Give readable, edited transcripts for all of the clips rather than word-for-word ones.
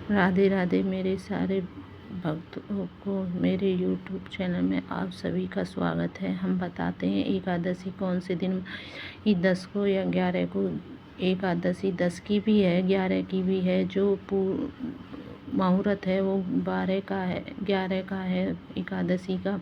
राधे राधे मेरे सारे भक्तों को मेरे यूट्यूब चैनल में आप सभी का स्वागत है। हम बताते हैं एकादशी कौन से दिन, 10 को या 11 को। एकादशी 10 की भी है, 11 की भी है। जो मुहूर्त है वो 12 का है, 11 का है एकादशी का।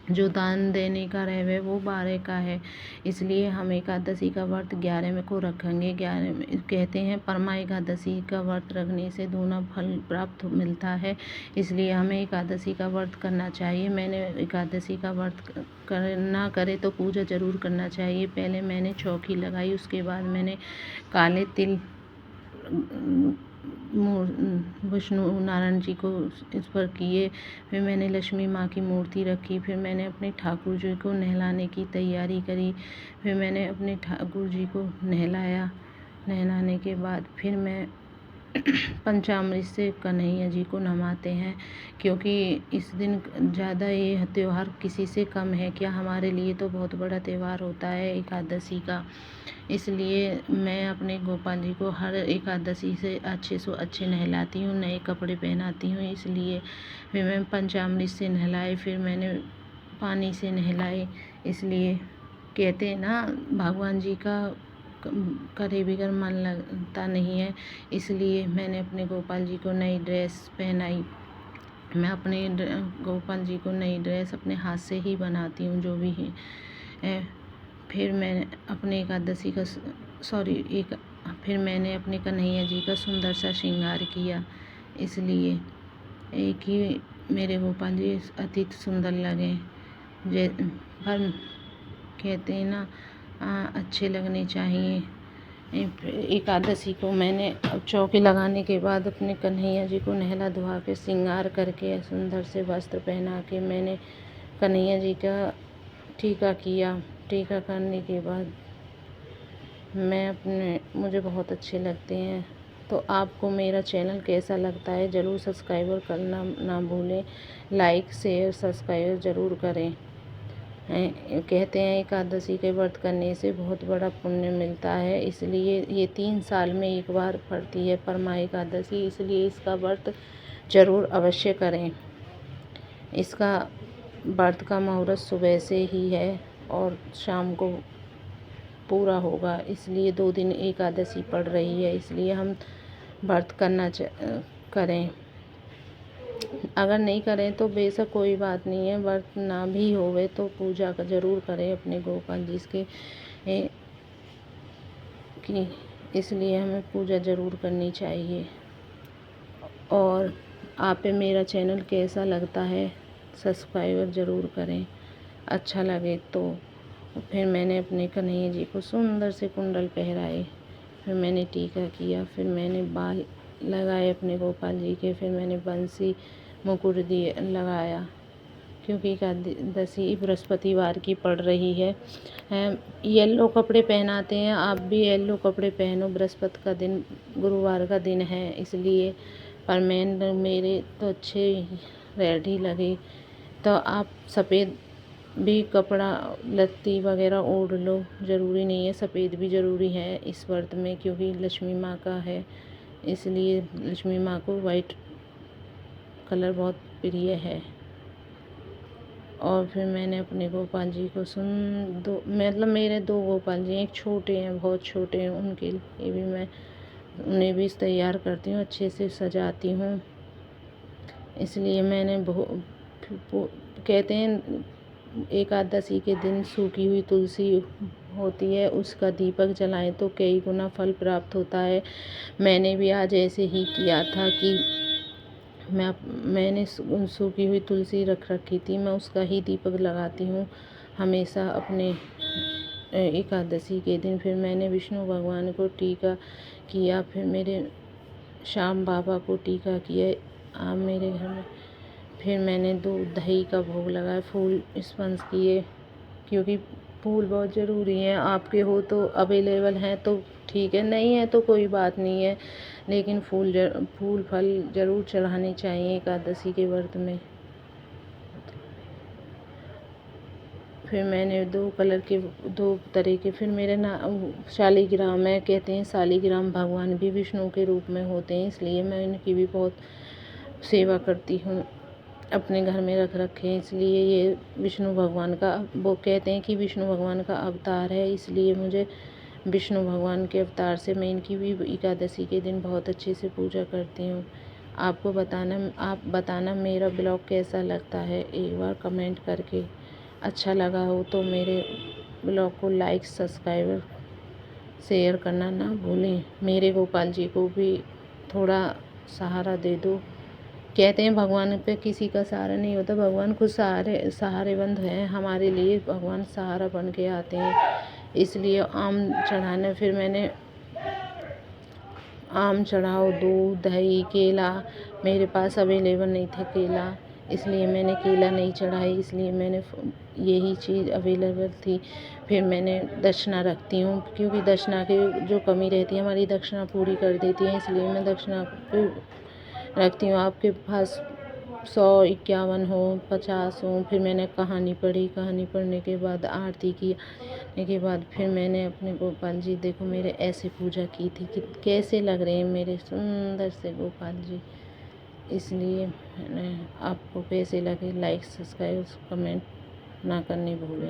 जो दान देने का रहे वो 12 का है। इसलिए हम एकादशी का व्रत 11 में को रखेंगे। 11 में कहते हैं परमा एकादशी का व्रत रखने से दूना फल प्राप्त मिलता है, इसलिए हमें एकादशी का व्रत करना चाहिए। मैंने एकादशी का व्रत करना करे तो पूजा ज़रूर करना चाहिए। पहले मैंने चौकी लगाई, उसके बाद मैंने काले तिल विष्णु नारायण जी को इस पर किए। फिर मैंने लक्ष्मी माँ की मूर्ति रखी। फिर मैंने अपने ठाकुर जी को नहलाने की तैयारी करी। फिर मैंने अपने ठाकुर जी को नहलाया। नहलाने के बाद फिर मैं पंचामृत से कन्हैया जी को नवाते हैं, क्योंकि इस दिन ज़्यादा ये त्यौहार किसी से कम है क्या, हमारे लिए तो बहुत बड़ा त्यौहार होता है एकादशी का। इसलिए मैं अपने गोपाल जी को हर एकादशी से अच्छे से अच्छे नहलाती हूँ, नए कपड़े पहनाती हूँ। इसलिए फिर मैं पंचामृत से नहलाए, फिर मैंने पानी से नहलाए। इसलिए कहते हैं ना, भगवान जी का करे बिगर मन लगता नहीं है। इसलिए मैंने अपने गोपाल जी को नई ड्रेस पहनाई। मैं अपने गोपाल जी को नई ड्रेस अपने हाथ से ही बनाती हूँ, जो भी है। फिर मैं अपने एकादशी का फिर मैंने अपने कन्हैया जी का सुंदर सा श्रृंगार किया। इसलिए एक ही मेरे गोपाल जी अति सुंदर लगे। पर कहते हैं ना, अच्छे लगने चाहिए। एकादशी को मैंने चौकी लगाने के बाद अपने कन्हैया जी को नहला धुआ के श्रृंगार करके सुंदर से वस्त्र पहना के मैंने कन्हैया जी का टीका किया। टीका करने के बाद मुझे बहुत अच्छे लगते हैं। तो आपको मेरा चैनल कैसा लगता है ज़रूर सब्सक्राइबर करना ना भूलें। लाइक शेयर सब्सक्राइब ज़रूर करें। कहते हैं एकादशी के व्रत करने से बहुत बड़ा पुण्य मिलता है, इसलिए ये 3 साल में एक बार पड़ती है परमा एकादशी। इसलिए इसका व्रत ज़रूर अवश्य करें। इसका व्रत का मुहूर्त सुबह से ही है और शाम को पूरा होगा। इसलिए 2 दिन एकादशी पड़ रही है, इसलिए हम व्रत करें। अगर नहीं करें तो बेशक कोई बात नहीं है, व्रत ना भी होवे तो पूजा का ज़रूर करें अपने गोपाल जी की। इसलिए हमें पूजा ज़रूर करनी चाहिए। और आप मेरा चैनल कैसा लगता है सब्सक्राइबर ज़रूर करें, अच्छा लगे तो। फिर मैंने अपने कन्हैया जी को सुंदर से कुंडल पहनाए। फिर मैंने टीका किया। फिर मैंने बाल लगाए अपने गोपाल जी के। फिर मैंने बंसी मुकुट लगाया, क्योंकि एकादशी बृहस्पतिवार की पड़ रही है। येलो कपड़े पहनाते हैं, आप भी येलो कपड़े पहनो। बृहस्पति का दिन, गुरुवार का दिन है, इसलिए। पर मेरे तो अच्छे रेड ही लगे, तो आप सफ़ेद भी कपड़ा लत्ती वगैरह ओढ़ लो। ज़रूरी नहीं है, सफ़ेद भी ज़रूरी है इस व्रत में, क्योंकि लक्ष्मी माँ का है। इसलिए लक्ष्मी माँ को वाइट कलर बहुत प्रिय है। और फिर मैंने अपने गोपाल जी को मतलब मेरे 2 गोपाल जी हैं, एक छोटे हैं, बहुत छोटे हैं, उनके लिए भी मैं उन्हें भी तैयार करती हूँ, अच्छे से सजाती हूँ। इसलिए मैंने कहते हैं एकादशी के दिन सूखी हुई तुलसी होती है, उसका दीपक जलाएं तो कई गुना फल प्राप्त होता है। मैंने भी आज ऐसे ही किया था कि मैंने सूखी हुई तुलसी रख रखी थी, मैं उसका ही दीपक लगाती हूँ हमेशा अपने एकादशी के दिन। फिर मैंने विष्णु भगवान को टीका किया। फिर मेरे श्याम बाबा को टीका किया मेरे घर में। फिर मैंने दूध दही का भोग लगाया, फूल स्पर्श किए, क्योंकि फूल बहुत ज़रूरी है। आपके हो तो अवेलेबल हैं तो ठीक है, नहीं है तो कोई बात नहीं है, लेकिन फूल फल ज़रूर चढ़ाने चाहिए एकादशी के व्रत में। फिर मैंने 2 कलर के 2 तरह के, फिर मेरे ना शालिग्राम है, कहते हैं शालिग्राम भगवान भी विष्णु के रूप में होते हैं, इसलिए मैं इनकी भी बहुत सेवा करती हूँ, अपने घर में रख रखे हैं। इसलिए ये विष्णु भगवान का, वो कहते हैं कि विष्णु भगवान का अवतार है, इसलिए मुझे विष्णु भगवान के अवतार से मैं इनकी भी एकादशी के दिन बहुत अच्छे से पूजा करती हूँ। आप बताना मेरा ब्लॉग कैसा लगता है, एक बार कमेंट करके। अच्छा लगा हो तो मेरे ब्लॉग को लाइक, सब्सक्राइब, शेयर करना ना भूलें। मेरे गोपाल जी को भी थोड़ा सहारा दे दो। कहते हैं भगवान पे किसी का सहारा नहीं होता, भगवान खुद सहारेबंद हैं हमारे लिए, भगवान सहारा बन के आते हैं। इसलिए आम चढ़ाना, फिर मैंने आम चढ़ाओ, दूध, दही, केला, मेरे पास अवेलेबल नहीं थे केला, इसलिए मैंने केला नहीं चढ़ाई, इसलिए मैंने यही चीज़ अवेलेबल थी। फिर मैंने दक्षिणा रखती हूँ, क्योंकि दक्षिणा की जो कमी रहती है हमारी दक्षिणा पूरी कर देती है, इसलिए मैं दक्षिणा रखती हूँ। आपके पास 100, 51 हो, 50 हो। फिर मैंने कहानी पढ़ी, कहानी पढ़ने के बाद आरती की, के बाद फिर मैंने अपने गोपाल जी, देखो मेरे ऐसे पूजा की थी कि कैसे लग रहे हैं मेरे सुंदर से गोपाल जी। इसलिए मैंने, आपको कैसे लगे लाइक, सब्सक्राइब, कमेंट ना करनी भूलें।